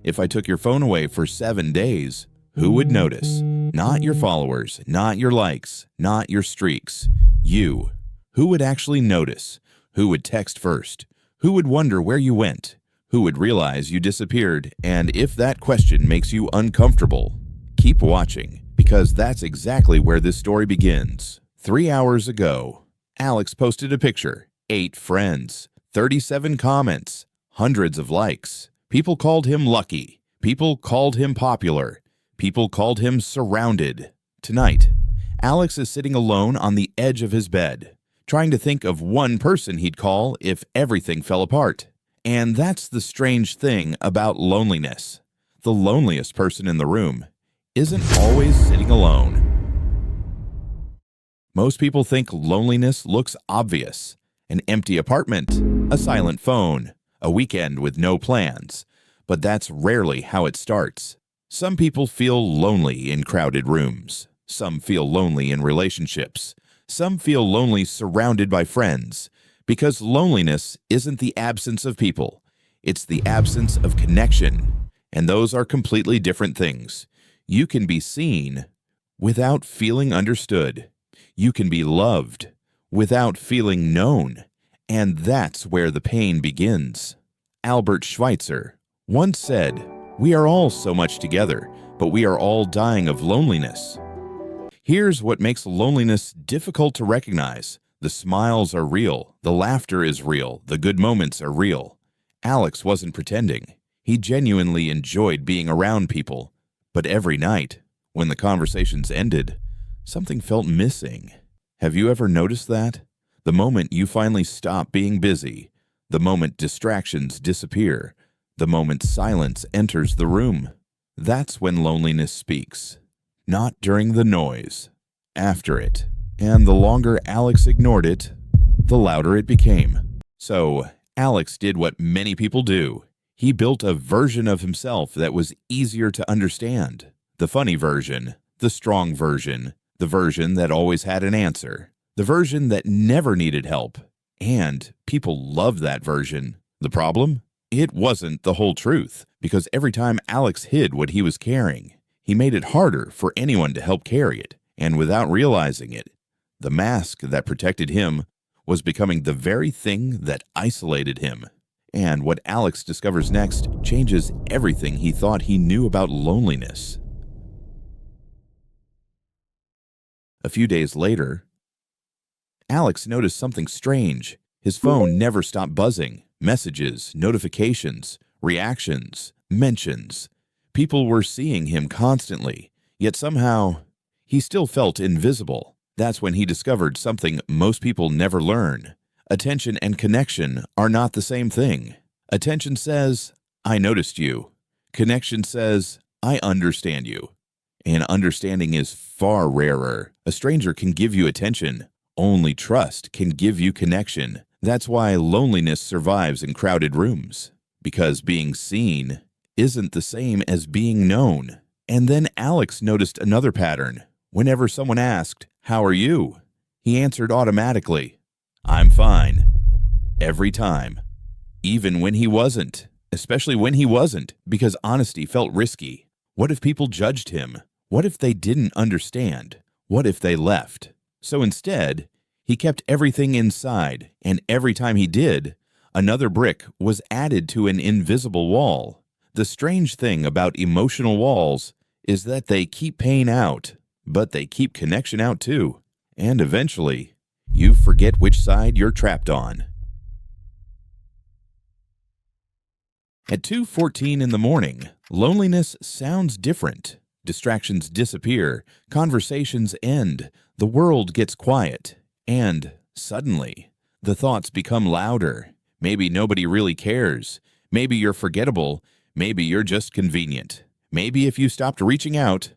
If I took your phone away for 7 days, who would notice? Not your followers, not your likes, not your streaks. You. Who would actually notice? Who would text first? Who would wonder where you went? Who would realize you disappeared? And if that question makes you uncomfortable, keep watching, because that's exactly where this story begins. 3 hours ago, Alex posted a picture, 8 friends, 37 comments, hundreds of likes. People called him lucky. People called him popular. People called him surrounded. Tonight, Alex is sitting alone on the edge of his bed, trying to think of one person he'd call if everything fell apart. And that's the strange thing about loneliness. The loneliest person in the room isn't always sitting alone. Most people think loneliness looks obvious. An empty apartment, a silent phone, a weekend with no plans. But that's rarely how it starts. Some people feel lonely in crowded rooms. Some feel lonely in relationships. Some feel lonely surrounded by friends. Because loneliness isn't the absence of people. It's the absence of connection. And those are completely different things. You can be seen without feeling understood. You can be loved without feeling known. And that's where the pain begins. Albert Schweitzer once said, "We are all so much together, but we are all dying of loneliness." Here's what makes loneliness difficult to recognize. The smiles are real, the laughter is real, the good moments are real. Alex wasn't pretending. He genuinely enjoyed being around people. But every night, when the conversations ended, something felt missing. Have you ever noticed that? The moment you finally stop being busy, the moment distractions disappear, the moment silence enters the room, that's when loneliness speaks. Not during the noise, after it. And the longer Alex ignored it, the louder it became. So, Alex did what many people do. He built a version of himself that was easier to understand. The funny version, the strong version, the version that always had an answer, the version that never needed help. And people loved that version. The problem? It wasn't the whole truth, because every time Alex hid what he was carrying, he made it harder for anyone to help carry it. And without realizing it, the mask that protected him was becoming the very thing that isolated him. And what Alex discovers next changes everything he thought he knew about loneliness. A few days later, Alex noticed something strange. His phone never stopped buzzing. Messages, notifications, reactions, mentions. People were seeing him constantly, yet somehow he still felt invisible. That's when he discovered something most people never learn. Attention and connection are not the same thing. Attention says, "I noticed you." Connection says, "I understand you." And understanding is far rarer. A stranger can give you attention. Only trust can give you connection. That's why loneliness survives in crowded rooms. Because being seen isn't the same as being known. And then Alex noticed another pattern. Whenever someone asked, "How are you?" he answered automatically, "I'm fine." Every time. Even when he wasn't. Especially when he wasn't, because honesty felt risky. What if people judged him? What if they didn't understand? What if they left? So instead, he kept everything inside, and every time he did, another brick was added to an invisible wall. The strange thing about emotional walls is that they keep pain out, but they keep connection out too. And eventually, you forget which side you're trapped on. At 2:14 in the morning, loneliness sounds different. Distractions disappear, conversations end, the world gets quiet, and suddenly, the thoughts become louder. Maybe nobody really cares. Maybe you're forgettable. Maybe you're just convenient. Maybe if you stopped reaching out,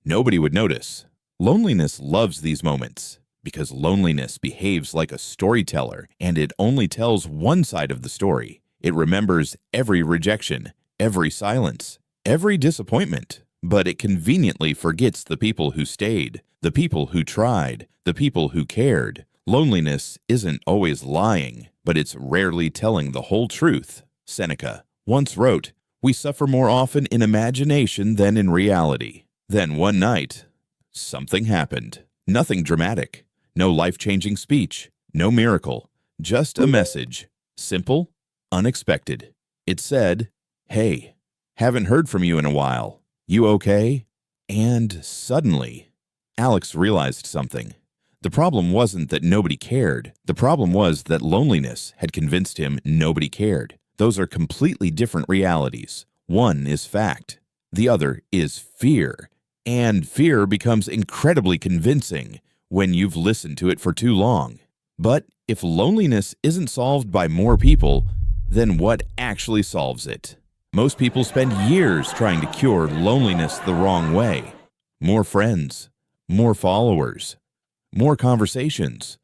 nobody would notice. Loneliness loves these moments because loneliness behaves like a storyteller, and it only tells one side of the story. It remembers every rejection, every silence, every disappointment, but it conveniently forgets the people who stayed, the people who tried, the people who cared. Loneliness isn't always lying, but it's rarely telling the whole truth. Seneca once wrote, We suffer more often in imagination than in reality. Then one night, something happened. Nothing dramatic. No life-changing speech. No miracle. Just a message. Simple, unexpected. It said, "Hey, haven't heard from you in a while. You okay?" And suddenly, Alex realized something. The problem wasn't that nobody cared. The problem was that loneliness had convinced him nobody cared. Those are completely different realities. One is fact. The other is fear. And fear becomes incredibly convincing when you've listened to it for too long. But if loneliness isn't solved by more people, then what actually solves it? Most people spend years trying to cure loneliness the wrong way. More friends, more followers, more conversations,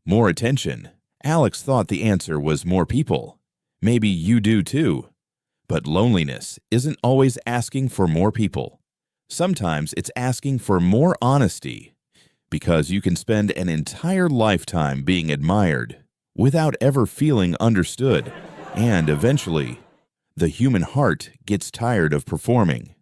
more attention. Alex thought the answer was more people. Maybe you do too. But loneliness isn't always asking for more people. Sometimes it's asking for more honesty, because you can spend an entire lifetime being admired without ever feeling understood, and eventually, the human heart gets tired of performing.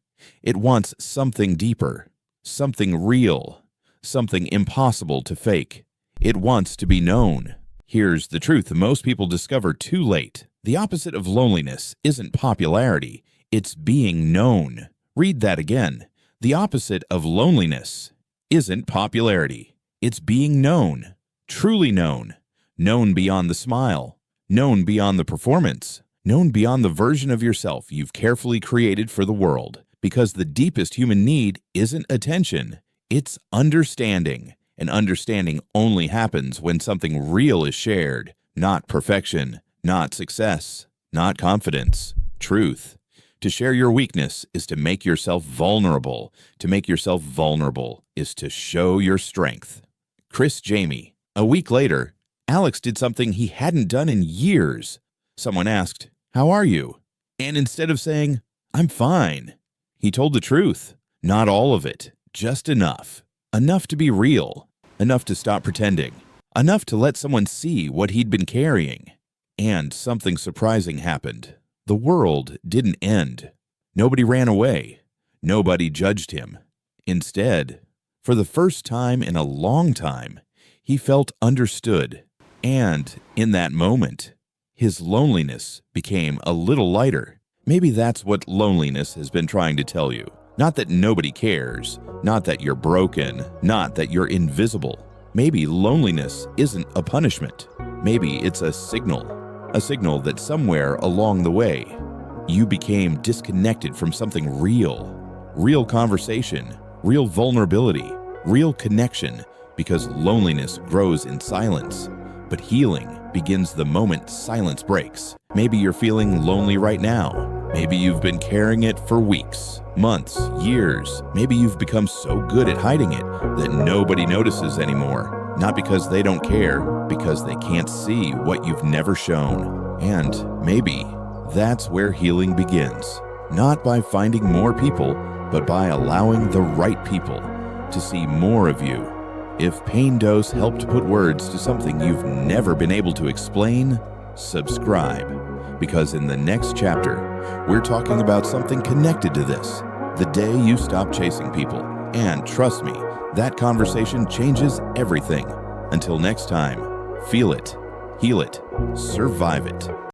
It wants something deeper, something real, something impossible to fake. It wants to be known. Here's the truth most people discover too late. The opposite of loneliness isn't popularity, it's being known. Read that again. The opposite of loneliness isn't popularity, it's being known, truly known. Known beyond the smile, known beyond the performance, known beyond the version of yourself you've carefully created for the world. Because the deepest human need isn't attention, it's understanding. And understanding only happens when something real is shared, not perfection, not success, not confidence, truth. To share your weakness is to make yourself vulnerable. To make yourself vulnerable is to show your strength. Chris Jamie. A week later, Alex did something he hadn't done in years. Someone asked, "How are you?" And instead of saying, "I'm fine," he told the truth. Not all of it, just enough. Enough to be real. Enough to stop pretending. Enough to let someone see what he'd been carrying. And something surprising happened. The world didn't end. Nobody ran away. Nobody judged him. Instead, for the first time in a long time, he felt understood. And in that moment, his loneliness became a little lighter. Maybe that's what loneliness has been trying to tell you. Not that nobody cares, not that you're broken, not that you're invisible. Maybe loneliness isn't a punishment. Maybe it's a signal that somewhere along the way, you became disconnected from something real. Real conversation, real vulnerability, real connection, because loneliness grows in silence. But healing begins the moment silence breaks. Maybe you're feeling lonely right now. Maybe you've been carrying it for weeks, months, years. Maybe you've become so good at hiding it that nobody notices anymore. Not because they don't care, because they can't see what you've never shown. And maybe that's where healing begins. Not by finding more people, but by allowing the right people to see more of you. If PainDose helped put words to something you've never been able to explain, subscribe. Because in the next chapter, we're talking about something connected to this. The day you stop chasing people. And trust me, that conversation changes everything. Until next time, feel it, heal it, survive it.